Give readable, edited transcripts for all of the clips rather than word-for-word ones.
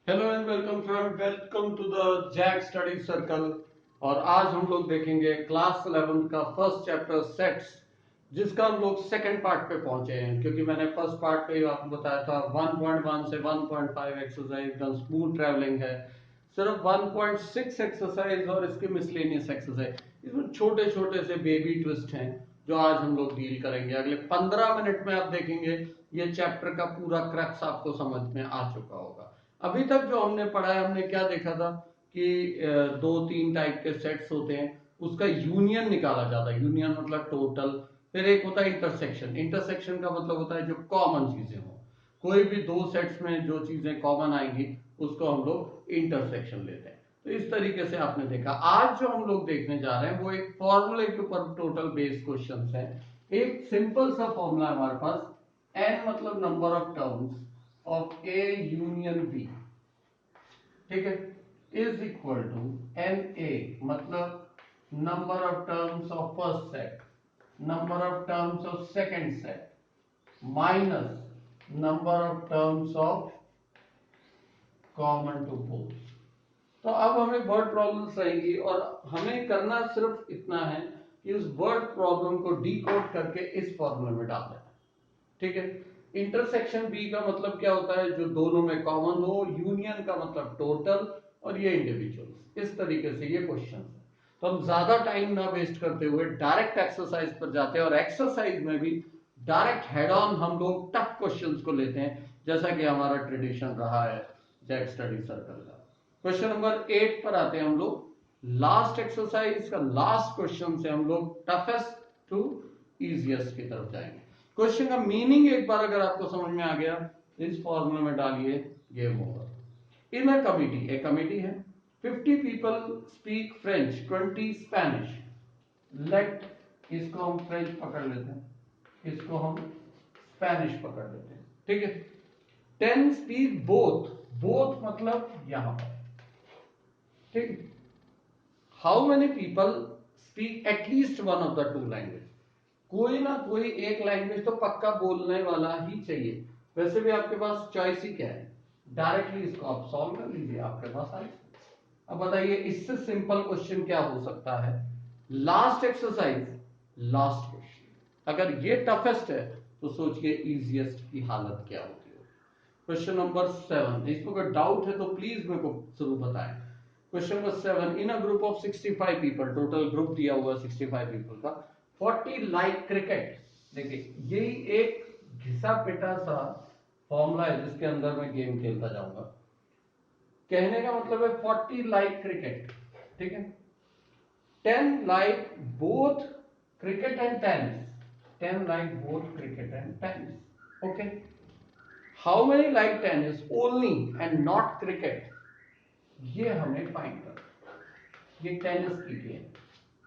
Hello and welcome friend, welcome to the Jack study circle. और आज हम लोग देखेंगे क्लास 11 का फर्स्ट चैप्टर सेट्स, जिसका हम लोग सेकंड पार्ट पे पहुंचे हैं। क्योंकि मैंने फर्स्ट पार्ट पे आपको बताया था 1.1 से 1.5 एक्सरसाइज एकदम स्मूथ ट्रैवलिंग है। सिर्फ 1.6 एक्सरसाइज और इसके मिसलेनियस एक्सरसाइज, इसमें छोटे छोटे से बेबी ट्विस्ट हैं जो आज हम लोग डील करेंगे। अगले 15 मिनट में आप देखेंगे ये चैप्टर का पूरा क्रक्स आपको समझ में आ चुका होगा। अभी तक जो हमने पढ़ा है, हमने क्या देखा था कि दो तीन टाइप के सेट्स होते हैं, उसका यूनियन निकाला जाता है। यूनियन मतलब टोटल। फिर एक होता है इंटरसेक्शन। इंटरसेक्शन का मतलब होता है जो कॉमन चीजें हो, कोई भी दो सेट्स में जो चीजें कॉमन आएंगी उसको हम लोग इंटरसेक्शन लेते हैं। तो इस तरीके से आपने देखा। आज जो हम लोग देखने जा रहे हैं वो एक फॉर्मूले के ऊपर टोटल बेस्ड क्वेश्चन है। एक सिंपल सा फॉर्मूला हमारे पास, n मतलब number of terms of A union B, ठीक है, is equal to n A मतलब number of terms of first set, number of terms of second set minus number of terms of common to both. तो अब हमें word problems रहेंगी और हमें करना सिर्फ इतना है कि उस वर्ड प्रॉब्लम को डीकोड करके इस फॉर्मूले में डाल देना। ठीक है। इंटरसेक्शन बी का मतलब क्या होता है, जो दोनों में कॉमन हो। यूनियन का मतलब टोटल, और ये इंडिविजुअल्स। इस तरीके से ये क्वेश्चन है। तो हम ज्यादा टाइम ना वेस्ट करते हुए डायरेक्ट एक्सरसाइज पर जाते हैं, और एक्सरसाइज में भी डायरेक्ट हेड ऑन हम लोग टफ क्वेश्चंस को लेते हैं, जैसा कि हमारा ट्रेडिशन रहा है जैक स्टडी सर्कल का। क्वेश्चन नंबर 8 पर आते हैं हम लोग। लास्ट एक्सरसाइज का लास्ट क्वेश्चन से हम लोग टफेस्ट टू इजिएस्ट की तरफ जाएंगे। क्वेश्चन का मीनिंग एक बार अगर आपको समझ में आ गया, इस फॉर्मूले में डालिए, game over. In a committee, एक कमिटी है, 50 people speak French, 20 Spanish. Let, इसको हम फ्रेंच पकड़ लेते हैं, इसको हम स्पेनिश पकड़ लेते हैं, ठीक है। 10 स्पीक बोथ, बोथ मतलब यहां पर, ठीक है। How many people speak at least one of the two language, कोई ना कोई एक लैंग्वेज तो पक्का बोलने वाला ही चाहिए। वैसे भी आपके पास चॉइस ही क्या है, डायरेक्टली इसको आप सॉल्व कर लीजिए, आपके पास आंसर। अब बताइए इससे सिंपल क्वेश्चन क्या हो सकता है। लास्ट एक्सरसाइज, लास्ट क्वेश्चन, अगर ये टफेस्ट है तो सोचिए इजिएस्ट की हालत क्या होती है। क्वेश्चन नंबर 7, इसमें कोई डाउट है तो प्लीज मेरे को जरूर बताएं। Question number 7, in a group of 65 people, total group दिया हुआ 65 पीपल का, 40 लाइक क्रिकेट। देखिए यही एक घिसा पिटा सा फॉर्मूला है जिसके अंदर मैं गेम खेलता जाऊंगा। कहने का मतलब है 40 लाइक क्रिकेट, ठीक है। 10 like both cricket and tennis, 10 like both cricket and tennis, okay. How many like tennis only and not cricket, ये हमें फाइंड करना। ये टेनिस की गेम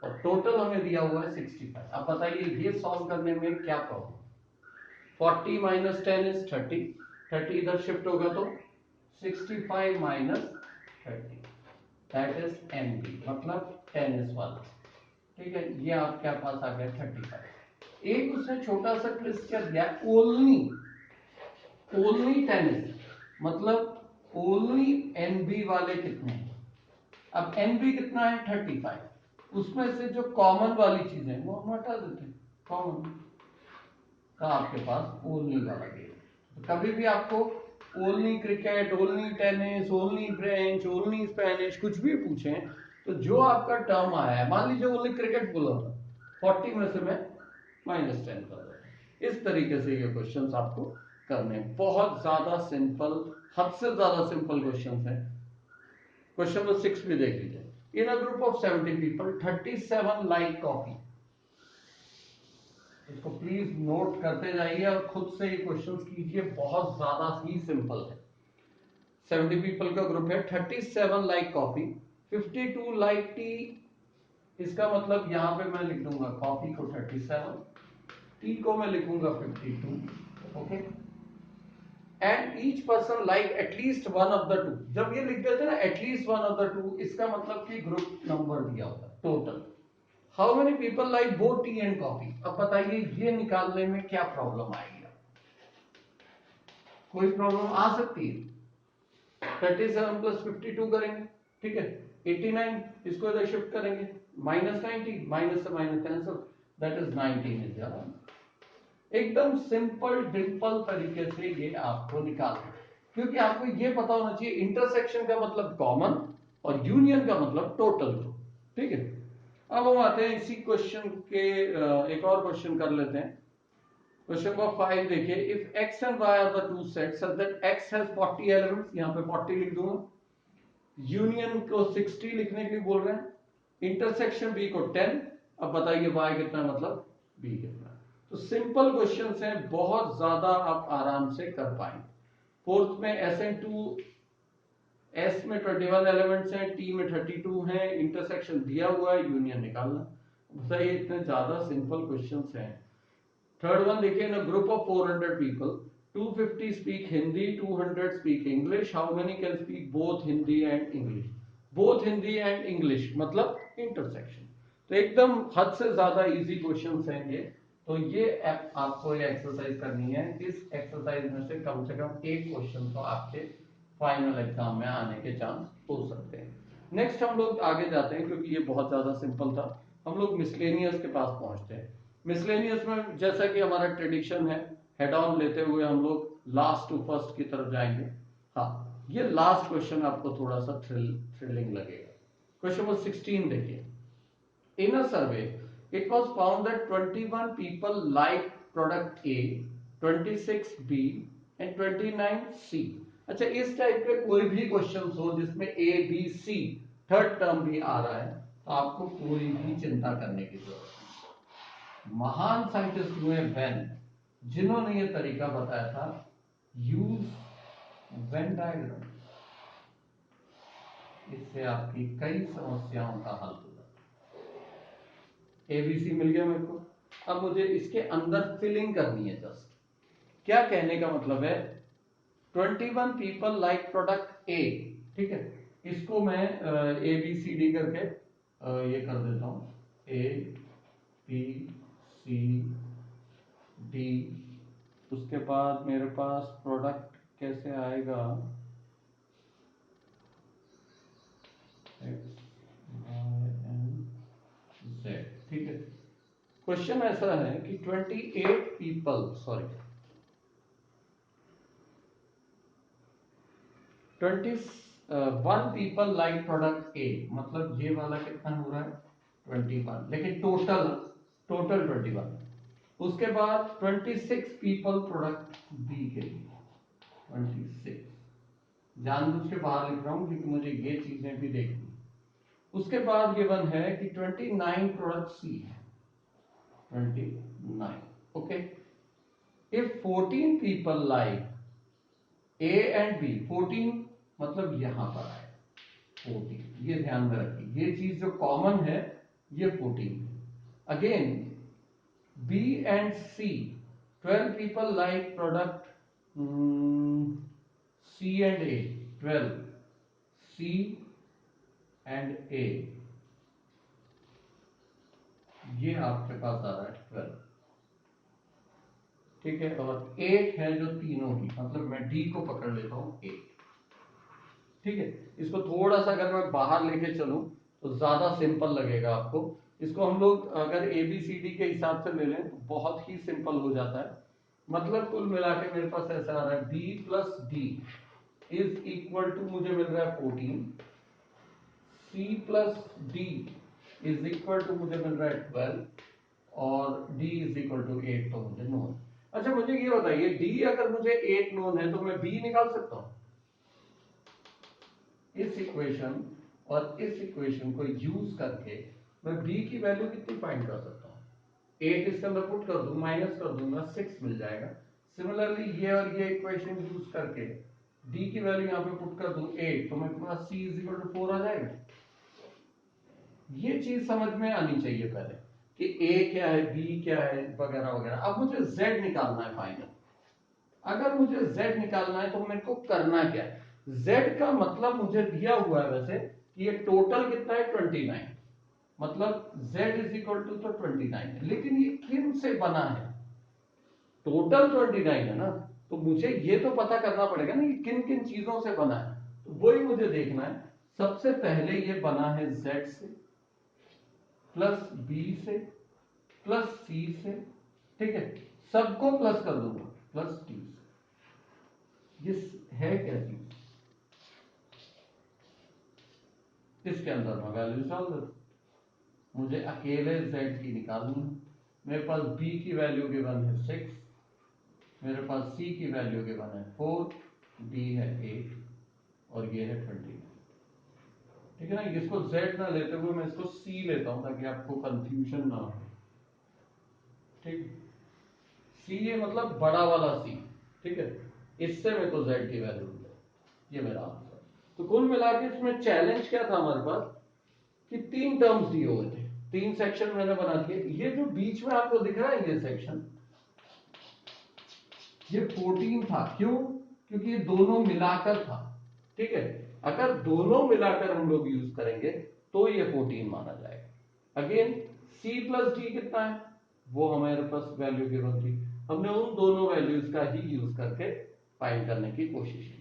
और टोटल हमें दिया हुआ है 65। अब बताइए ये सॉल्व करने में क्या प्रॉब्लम। 40 माइनस 10 इज 30, 30 इधर शिफ्ट होगा तो 65 माइनस 30, दैट इज एनबी मतलब टेनिस वाला, ठीक है। ये आपके पास आ गया 35। एक उसने छोटा सा ट्विस्ट कर दिया, ओनली, ओनली टेनिस मतलब ओनली एनबी वाले कितने हैं। अब एनबी कितना है 35, उसमें से जो कॉमन वाली चीजें वो हम हटा देते हैं, कॉमन का आपके पास ओनली वाला गेम। कभी भी आपको only cricket, only tennis, only French, only Spanish कुछ भी पूछे, तो जो आपका टर्म आया है, मान लीजिए ओनली क्रिकेट बोला था, 40 में से मैं -10 कर दूंगा। इस तरीके से ये क्वेश्चंस आपको करने, बहुत ज्यादा सिंपल, हद से ज्यादा सिंपल क्वेश्चंस हैं। क्वेश्चन नंबर 6 भी देख लीजिए। In a group of 70 people 37 like coffee. इसको प्लीज नोट करते जाइए और खुद से ये क्वेश्चंस कीजिए, बहुत ज्यादा ही सिंपल है। 70 पीपल का ग्रुप है, 37 लाइक कॉफी, 52 लाइक टी। इसका मतलब यहां पे मैं लिख दूंगा कॉफी को 37, टी को मैं लिखूंगा 52, okay. And each person like at least one of the two. जब ये लिख देते हैं ना at least one of the two, इसका मतलब कि ग्रुप नंबर दिया होता है total. How many people like both T and coffee. अब बताइए ये निकालने में क्या प्रॉब्लम आएगी, कोई प्रॉब्लम आ सकती है। 37 प्लस 52 करेंगे, ठीक है। 89 इसको इधर शिफ्ट करेंगे, माइनस 90, माइनस से minus cancel, that is 19 is the answer. एकदम सिंपल डिम्पल तरीके से ये आपको निकालना है, क्योंकि आपको ये पता होना चाहिए इंटरसेक्शन का मतलब कॉमन और यूनियन का मतलब टोटल ग्रुप, ठीक है। अब हम आते हैं इसी क्वेश्चन के एक और क्वेश्चन कर लेते हैं। क्वेश्चन नंबर 5 देखिए, if x and y are the two sets such that x has 40 elements, यहां पे 40 लिख दूंगा, यूनियन को 60 लिखने के लिए बोल रहे हैं, इंटरसेक्शन b को 10, अब बताइए y कितना मतलब b कितना। तो सिंपल क्वेश्चंस हैं, बहुत ज्यादा आप आराम से कर पाएंगे। फोर्थ में SN2, S में 21 एलिमेंट्स हैं, T में 32 हैं, इंटरसेक्शन दिया हुआ है, यूनियन निकालना। सही, इतने ज्यादा सिंपल क्वेश्चंस हैं। थर्ड वन देखिए, in a group of 400 people 250 speak Hindi, 200 speak English, how many can speak both Hindi and English. Both Hindi and English मतलब इंटरसेक्शन, तो एकदम हद से ज्यादा इजी क्वेश्चंस हैं ये। तो ये आपको ये एक्सरसाइज करनी है, इस एक्सरसाइज में से कम एक क्वेश्चन तो आपके फाइनल एग्जाम में आने के चांस हो सकते हैं। नेक्स्ट हम लोग आगे जाते हैं, क्योंकि ये बहुत ज्यादा सिंपल था, हम लोग मिसलेनियस के पास पहुंचते हैं। मिसलेनियस में जैसा कि हमारा ट्रेडिशन है, हेड ऑन लेते हुए हम लोग लास्ट टू फर्स्ट की तरफ जाएंगे। हाँ, ये लास्ट क्वेश्चन आपको थोड़ा सा थ्रिलिंग लगेगा। क्वेश्चन नंबर 16 देखिए, in a survey it was found that 21 people like product A, 26 B and 29 C. अच्छा, इस टाइप के कोई भी क्वेश्चन हो जिसमें A B C third term भी आ रहा है, तो आपको कोई भी चिंता करने की जरूरत नहीं। महान साइंटिस्ट हुए वेन, जिन्होंने ये तरीका बताया था, यूज वेन डायग्राम, इससे आपकी कई समस्याओं का हल हो जाता है। एबीसी मिल गया मेरे को, अब मुझे इसके अंदर फिलिंग करनी है। जस्ट क्या कहने का मतलब है, 21 पीपल लाइक प्रोडक्ट ए, ठीक है, इसको मैं ए बी सी डी करके ये कर देता हूं, ए बी सी डी। उसके बाद मेरे पास प्रोडक्ट कैसे आएगा, एक्स वाई एंड जेड, ठीक है। क्वेश्चन ऐसा है कि 28 people, sorry 21 people like product ए, मतलब ये वाला कितना हो रहा है 21, लेकिन टोटल 21। उसके बाद 26 पीपल प्रोडक्ट बी के लिए, 26 जानबूझ के बाहर लिख रहा हूं क्योंकि मुझे ये चीजें भी देखनी। उसके बाद गिवन है कि 29 प्रोडक्ट सी है, 29, okay. If 14 people like A and B, 14 मतलब यहां पर आए 14, ये ध्यान में रखिए, ये चीज जो कॉमन है ये 14 है। Again B and C, 12 people like product C and A, 12 C and A, ये आपके पास आ रहा है 12, ठीक है। और 8 है जो तीनों ही, मतलब मैं डी को पकड़ लेता हूं 8, ठीक है। इसको थोड़ा सा अगर मैं बाहर लेके चलूं तो ज्यादा सिंपल लगेगा आपको। इसको हम लोग अगर ए बी सी डी के हिसाब से ले लें तो बहुत ही सिंपल हो जाता है। मतलब कुल मिला के मेरे पास ऐसा आ रहा है, B plus D is equal to, मुझे मिल रहा है 14, C plus D is equal to मुझे मिल रहा है 12, और डी इज इक्वल टू 8 तो मुझे नोन। अच्छा मुझे ये बताइए, डी अगर मुझे 8 नोन है तो मैं बी निकाल सकता हूं। इस इक्वेशन और इस इक्वेशन को यूज करके मैं b की वैल्यू कितनी फाइंड कर सकता हूँ, 8 इसके अंदर पुट कर दूं, माइनस कर दूंगा, 6 मिल जाएगा। सिमिलरली ये और ये इक्वेशन यूज करके d की वैल्यू यहाँ पे पुट कर दूं 8, तो मेरे पास c इज इक्वल टू 4 आ जाएगा। ये चीज समझ में आनी चाहिए पहले कि a क्या है, b क्या है, वगैरह वगैरह। अब मुझे z निकालना है फाइनल। अगर मुझे z निकालना है तो मेरे को करना क्या है, z का मतलब मुझे दिया हुआ है वैसे कि ये टोटल कितना है 29, मतलब z इज इक्वल टू तो 29 है, लेकिन ये किन से बना है, टोटल 29 है ना, तो मुझे ये तो पता करना पड़ेगा ना कि किन किन चीजों से बना है। तो वही मुझे देखना है। सबसे पहले ये बना है z से प्लस b से प्लस c से, ठीक है, सबको प्लस कर दूंगा प्लस t से। ये है क्या चीज, इसके अंदर मैं वैल्यू डाल दो। मुझे अकेले z की निकालनी है। मेरे पास b की वैल्यू गिवन है 6, मेरे पास c की वैल्यू गिवन है 4, d है 8 और ये है 20, ठीक है ना। इसको z ना लेते हुए मैं इसको c लेता हूं ताकि आपको कंफ्यूजन ना हो, ठीक। c ये मतलब बड़ा वाला c, ठीक है, इससे मेरे को z की वैल्यू मिले, ये मेरा आंसर। तो कुल मिला के इसमें चैलेंज क्या था हमारे पास कि 3 टर्म्स दिए हुए थे, 3 सेक्शन मैंने बना दिए। ये जो बीच में आपको दिख रहा है ये सेक्शन, ये 14 था। क्यों? क्योंकि ये दोनों मिलाकर था, ठीक है। अगर दोनों मिलाकर हम लोग यूज करेंगे तो ये 14 माना जाएगा। अगेन c प्लस d कितना है, वो हमारे पास वैल्यू गिवन थी, हमने उन दोनों वैल्यूज का ही यूज करके फाइंड करने की कोशिश की है।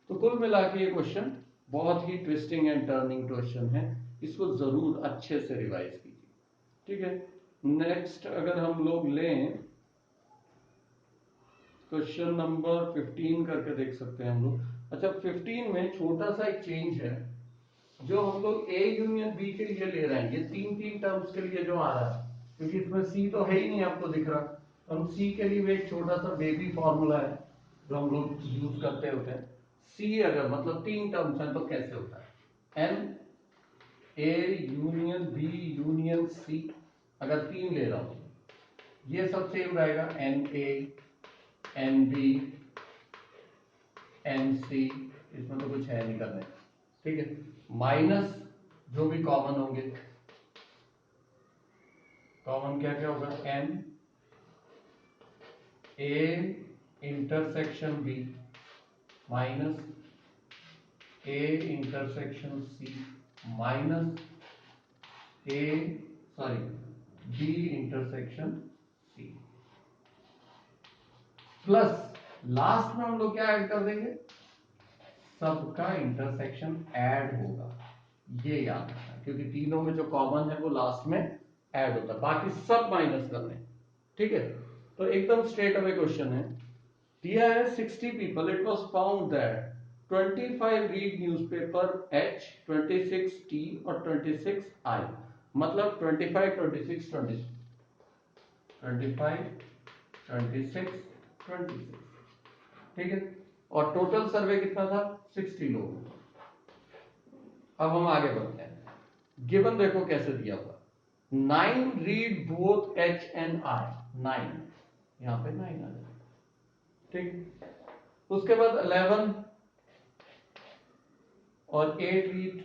तो कुल मिला के ये क्वेश्चन बहुत ही ट्विस्टिंग एंड टर्निंग क्वेश्चन है, इसको जरूर अच्छे से रिवाइज कीजिए, ठीक है। नेक्स्ट अगर हम लोग लें क्वेश्चन नंबर 15 करके देख सकते हैं हम लोग। अच्छा, 15 में छोटा सा एक चेंज है, जो हम लोग ए यूनियन बी के लिए ले रहे हैं, ये 3 टर्म्स के लिए जो आ रहा है, क्योंकि इसमें सी तो है ही नहीं आपको दिख रहा, तो हम सी के लिए एक छोटा सा बेबी फॉर्मूला है जो हम लोग यूज करते होते हैं। सी अगर मतलब 3 टर्म्स हैं तो कैसे होता है, n A union B union C, अगर 3 ले रहा हूं ये सब सेम रहेगा, n A n B n C, इसमें तो कुछ है नहीं करने, ठीक है। माइनस जो भी कॉमन होंगे, कॉमन क्या क्या होगा, n A intersection B minus A intersection C minus A sorry B intersection C, plus last में हम लोग क्या ऐड कर देंगे, सबका इंटरसेक्शन ऐड होगा, ये याद रखना, क्योंकि तीनों में जो कॉमन है वो लास्ट में ऐड होता है, बाकी सब माइनस करने, ठीक है। तो एकदम स्ट्रेट अवे क्वेश्चन है, दिया है 60 people, it was found that 25 read newspaper H, 26 T और 26 I, मतलब 25 26 26 25 26 26, ठीक है। और टोटल सर्वे कितना था, 60 लोग। अब हम आगे बढ़ते हैं, गिवन देखो कैसे दिया हुआ, 9 read both H and I, 9 यहां पे 9 आ जाएगा, ठीक। उसके बाद 11 और 8 रीड,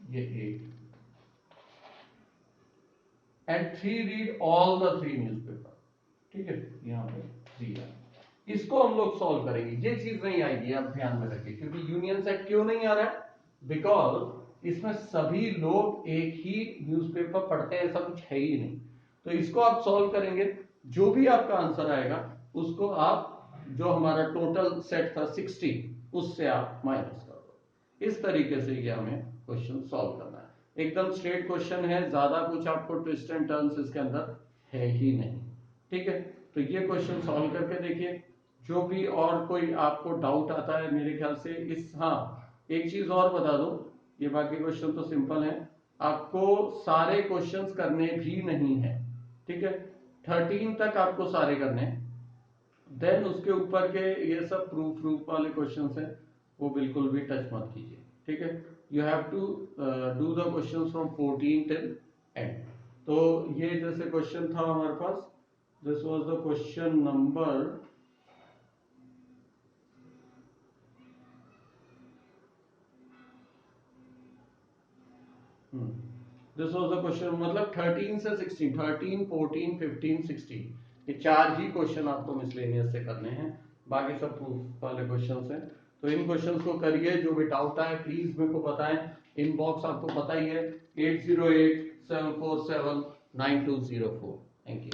ये 8 and 3 read all the 3 newspaper, ठीक है, यहां पे 3 है। इसको हम लोग सॉल्व करेंगे, ये चीज नहीं आएगी, आप ध्यान में रखिए, क्योंकि यूनियन सेट क्यों नहीं आ रहा है, बिकॉज इसमें सभी लोग एक ही न्यूज़पेपर पढ़ते हैं, ऐसा कुछ है ही नहीं। तो इसको आप सॉल्व करेंगे, जो भी आपका आंसर आएगा उसको आप जो हमारा टोटल सेट था 60 उससे आप माइनस कर दो। इस तरीके से ये हमें क्वेश्चन सॉल्व करना है, एकदम स्ट्रेट क्वेश्चन है, ज्यादा कुछ आपको ट्विस्ट एंड टर्न्स इसके अंदर है ही नहीं, ठीक है। तो ये क्वेश्चन सॉल्व करके देखिए, जो भी और कोई आपको डाउट आता है मेरे ख्याल से इस, हाँ एक चीज और बता दो, ये बाकी क्वेश्चन तो सिंपल है, आपको सारे क्वेश्चंस करने भी नहीं है, ठीक है, 13 तक आपको सारे करने हैं, देन उसके ऊपर के ये सब प्रूफ वाले क्वेश्चंस हैं वो बिल्कुल भी टच मत कीजिए, ठीक है। You have to do the questions from 14 till end. तो ये जैसे क्वेश्चन था हमारे पास, this was the question number this was the question, मतलब 13 से 16, 13 14 15 16, ये 4 ही क्वेश्चन आपको मिसलेनियस से करने हैं, बाकी सब प्रूफ वाले क्वेश्चंस हैं। तो इन क्वेश्चंस को करिए, जो भी डाउट आए प्लीज मेरे को बताएं, इनबॉक्स आपको पता ही है 808-747-9204। Thank you.